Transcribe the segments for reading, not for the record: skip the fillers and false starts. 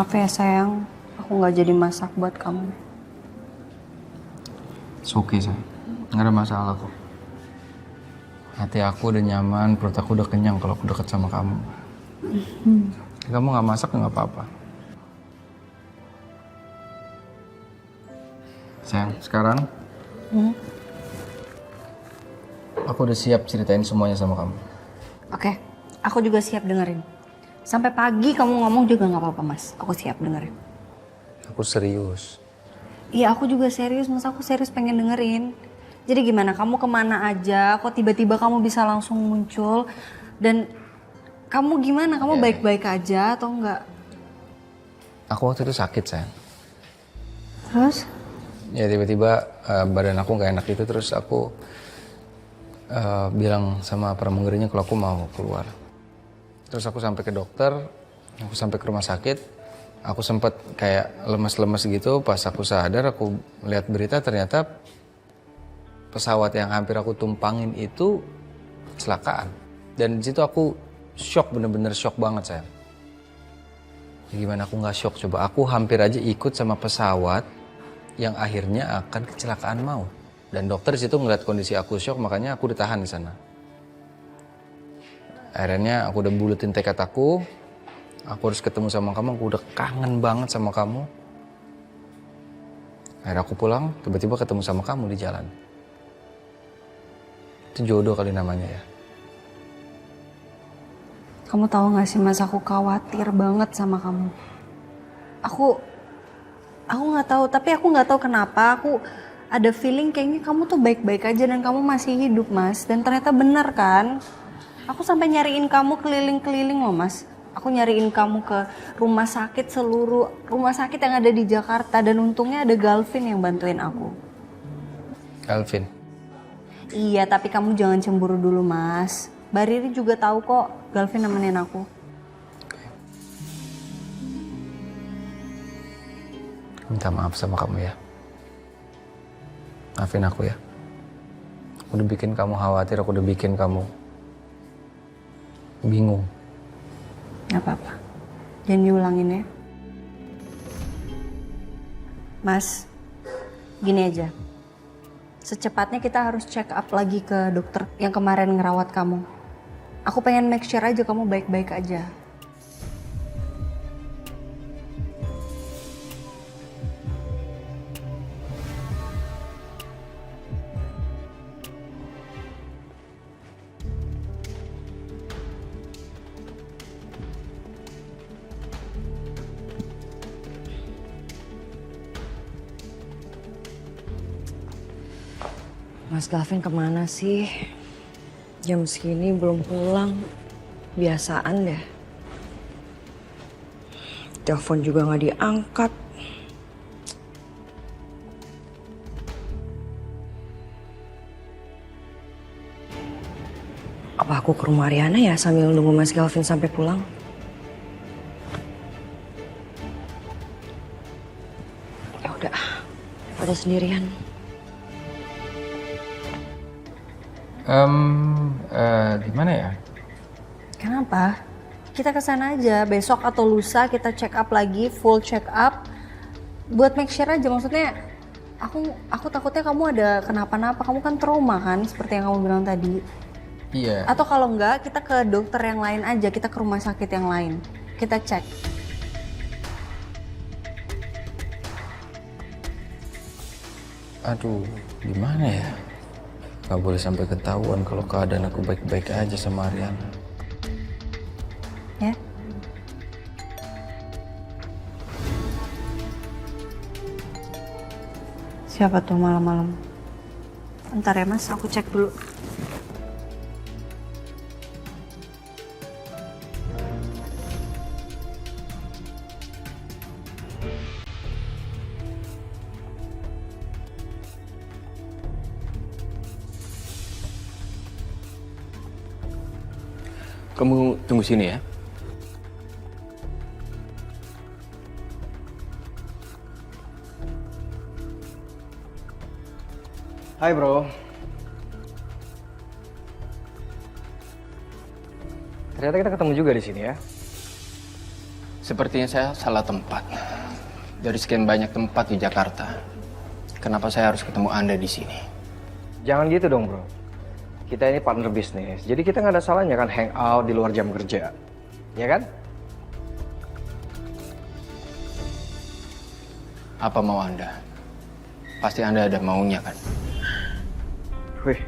Maaf ya sayang, aku nggak jadi masak buat kamu. It's okay, sayang. Nggak ada masalah kok. Hati aku udah nyaman, perut aku udah kenyang kalau aku deket sama kamu. Kamu nggak masak nggak apa-apa. Sayang, sekarang aku udah siap ceritain semuanya sama kamu. Oke, aku juga siap dengerin. Sampai pagi kamu ngomong juga nggak apa-apa mas, aku siap dengerin. Aku serius. Iya aku juga serius, mas aku serius pengen dengerin. Jadi gimana, kamu kemana aja, kok tiba-tiba kamu bisa langsung muncul. Dan kamu gimana, kamu baik-baik aja atau enggak? Aku waktu itu sakit, sayang. Terus? Ya tiba-tiba badan aku nggak enak gitu, terus aku bilang sama pramugarinya kalau aku mau keluar. Terus aku sampai ke dokter, aku sampai ke rumah sakit, aku sempet kayak lemes-lemes gitu. Pas aku sadar, aku lihat berita ternyata pesawat yang hampir aku tumpangin itu kecelakaan. Dan di situ aku shock, bener-bener shock banget sayang. Ya gimana aku nggak shock coba? Aku hampir aja ikut sama pesawat yang akhirnya akan kecelakaan maut. Dan dokter di situ ngeliat kondisi aku shock, makanya aku ditahan di sana. Akhirnya aku udah bulutin tekad aku harus ketemu sama kamu, aku udah kangen banget sama kamu. Akhirnya aku pulang, tiba-tiba ketemu sama kamu di jalan. Itu jodoh kali namanya ya. Kamu tahu gak sih mas, aku khawatir banget sama kamu. Aku nggak tahu, tapi aku nggak tahu kenapa aku ada feeling kayaknya kamu tuh baik-baik aja dan kamu masih hidup mas. Dan ternyata bener kan? Aku sampai nyariin kamu keliling-keliling loh mas. Aku nyariin kamu ke rumah sakit, seluruh rumah sakit yang ada di Jakarta. Dan untungnya ada Galvin yang bantuin aku. Calvin. Iya, tapi kamu jangan cemburu dulu mas. Mbak Riri juga tahu kok Galvin nemenin aku. Minta maaf sama kamu ya. Maafin aku ya. Aku udah bikin kamu khawatir, aku udah bikin kamu bingung. Gak apa-apa. Jangan diulangin ya. Mas, gini aja. Secepatnya kita harus check up lagi ke dokter yang kemarin ngerawat kamu. Aku pengen make sure aja kamu baik-baik aja. Mas Galvin kemana sih? Jam segini belum pulang. Biasaan deh. Telepon juga nggak diangkat. Apa aku ke rumah Ariana ya sambil nunggu Mas Galvin sampai pulang? Ya udah, pada sendirian. Gimana ya? Kenapa? Kita ke sana aja besok atau lusa kita check up lagi, full check up. Buat make sure aja, maksudnya aku takutnya kamu ada kenapa-napa. Kamu kan trauma kan seperti yang kamu bilang tadi. Iya. Atau kalau enggak kita ke dokter yang lain aja, kita ke rumah sakit yang lain. Kita cek. Aduh, gimana ya? Gak boleh sampai ketahuan kalau keadaan aku baik-baik aja sama Ariana. Ya. Siapa tuh malam-malam? Bentar ya mas, aku cek dulu. Kamu tunggu sini ya. Hai bro. Ternyata kita ketemu juga di sini ya. Sepertinya saya salah tempat. Dari sekian banyak tempat di Jakarta, kenapa saya harus ketemu Anda di sini? Jangan gitu dong bro. Kita ini partner bisnis, jadi kita nggak ada salahnya kan hangout di luar jam kerja, ya kan? Apa mau Anda? Pasti Anda ada maunya kan? Wih,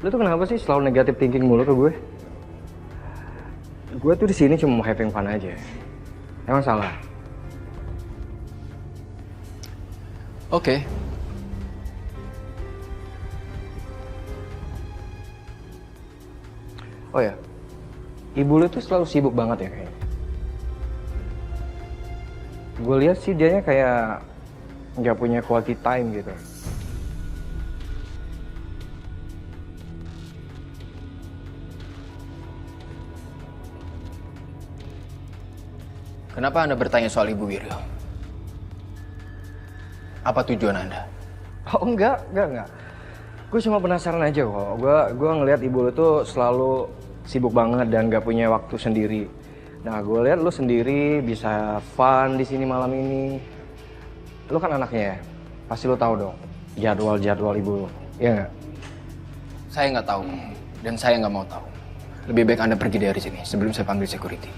lu tuh kenapa sih selalu negatif thinking mulu ke gue? Gue tuh di sini cuma mau having fun aja. Emang salah? Oke. Oh ya, ibu lu tuh selalu sibuk banget ya kayaknya. Gue lihat sih dianya kayak nggak punya quality time gitu. Kenapa Anda bertanya soal Ibu Wiryo? Apa tujuan Anda? Oh enggak. Gue cuma penasaran aja kok. Gue ngelihat ibu lu tuh selalu sibuk banget dan nggak punya waktu sendiri. Nah, gue lihat lu sendiri bisa fun di sini malam ini. Lu kan anaknya ya? Pasti lu tahu dong jadwal ibu lu, iya nggak? Saya nggak tahu, dan saya nggak mau tahu. Lebih baik Anda pergi dari sini sebelum saya panggil security.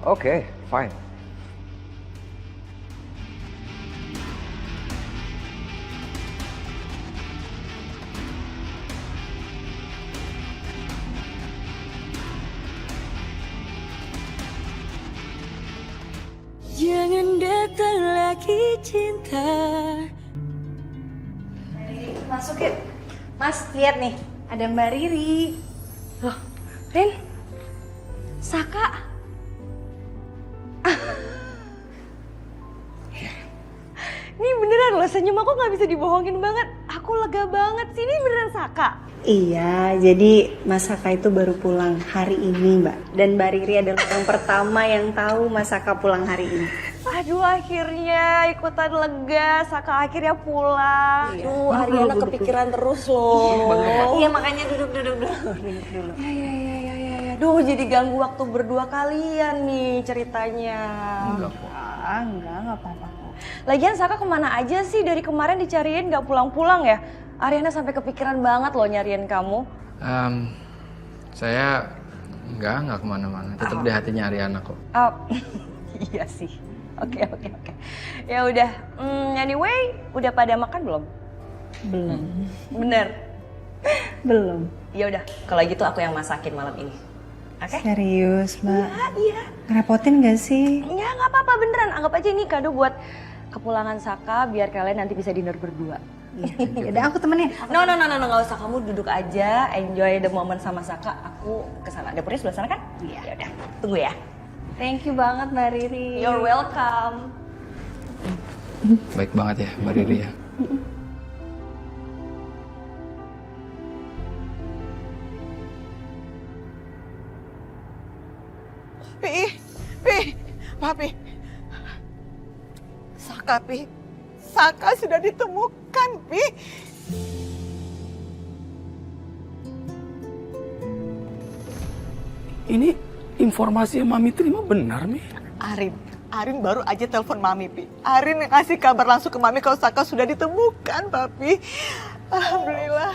Oke, fine. Jangan datang lagi cinta. Masuk yuk. Mas, lihat nih. Ada Mbak Riri. Loh, Rin. Saka. Ini beneran loh, senyum aku nggak bisa dibohongin banget. Aku lega banget sih, ini beneran Saka. Iya, jadi Mas Saka itu baru pulang hari ini, Mbak. Dan Mbak Riri adalah orang pertama yang tahu Mas Saka pulang hari ini. Aduh, akhirnya ikutan lega, Saka akhirnya pulang. Aduh, Ariana kepikiran terus loh. Iya, makanya duduk dulu. Ya. Duh, jadi ganggu waktu berdua kalian nih ceritanya. Enggak apa-apa. Lagian Saka kemana aja sih dari kemarin dicariin gak pulang-pulang ya? Ariana sampai kepikiran banget loh nyariin kamu. Saya nggak kemana-mana. Tetap di hatinya Ariana kok. Oh, iya sih. Oke. Ya udah. Anyway, udah pada makan belum? Belum. Bener. Belum. Ya udah. Kalau gitu aku yang masakin malam ini. Oke? Serius, Mbak? Iya. Ngerepotin gak sih? Ya nggak apa-apa beneran. Anggap aja ini kado buat kepulangan Saka biar kalian nanti bisa dinner berdua. Yaudah aku temenin. No, nggak usah, kamu duduk aja, enjoy the moment sama Saka. Aku kesana, dapurnya sebelah sana kan? Iya. Ya udah, tunggu ya. Thank you banget Mbak Riri. You're welcome. Baik banget ya Mbak Riri ya. Papi. Saka sudah ditemukan, Pi. Ini informasi yang Mami terima benar, Mi? Arin baru aja telepon Mami, Pi. Arin yang kasih kabar langsung ke Mami kalau Saka sudah ditemukan, Papi. Alhamdulillah.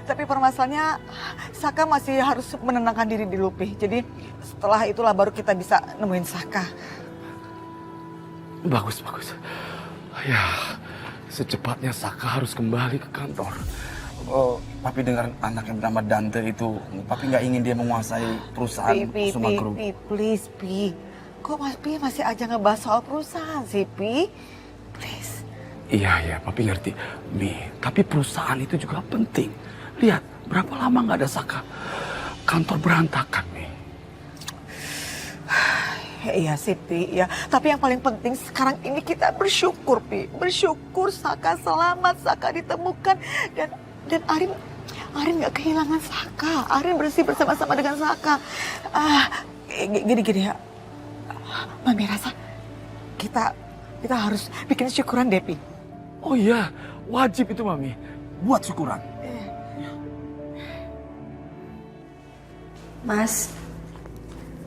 Tapi permasalahannya Saka masih harus menenangkan diri dulu, Pi. Jadi setelah itulah baru kita bisa nemuin Saka. Bagus. Ya, secepatnya Saka harus kembali ke kantor. Oh, Papi dengar anak yang bernama Dante itu, Papi nggak ingin dia menguasai perusahaan Kusuma Group. Pi, please, Pi. Kok Mas Pi masih aja ngebahas soal perusahaan sih, Pi? Please. Iya, Papi ngerti. Mi, tapi perusahaan itu juga penting. Lihat, berapa lama nggak ada Saka. Kantor berantakan, Mi. Iya sih, Pi. Ya. Tapi yang paling penting sekarang ini kita bersyukur, Pi. Bersyukur Saka selamat, Saka ditemukan. Dan Arin nggak kehilangan Saka. Arin bersih bersama-sama dengan Saka. Gini ya. Mami rasa kita harus bikin syukuran deh, Pi. Oh iya, wajib itu Mami. Buat syukuran. Mas,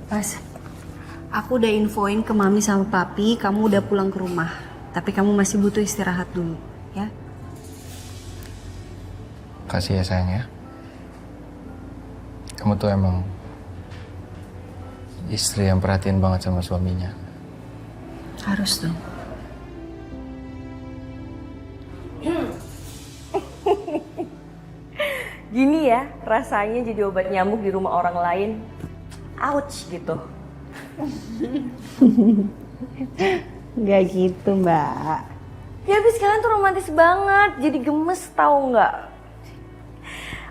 Mas, aku udah infoin ke Mami sama Papi, kamu udah pulang ke rumah. Tapi kamu masih butuh istirahat dulu, ya? Kasih ya sayang ya. Kamu tuh emang istri yang perhatian banget sama suaminya. Harus dong. Gini ya, rasanya jadi obat nyamuk di rumah orang lain. Ouch gitu. Nggak gitu, Mbak. Ya habis kalian tuh romantis banget, jadi gemes tahu nggak?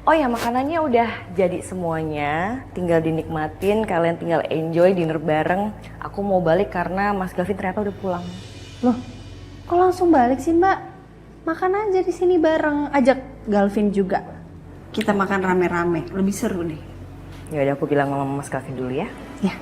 Oh ya, makanannya udah jadi semuanya, tinggal dinikmatin, kalian tinggal enjoy dinner bareng. Aku mau balik karena Mas Gavin ternyata udah pulang. Loh, kok langsung balik sih, Mbak? Makan aja di sini bareng, ajak Galvin juga. Kita makan rame-rame, lebih seru deh. Ya udah aku bilang sama Mas Gavin dulu ya. Ya.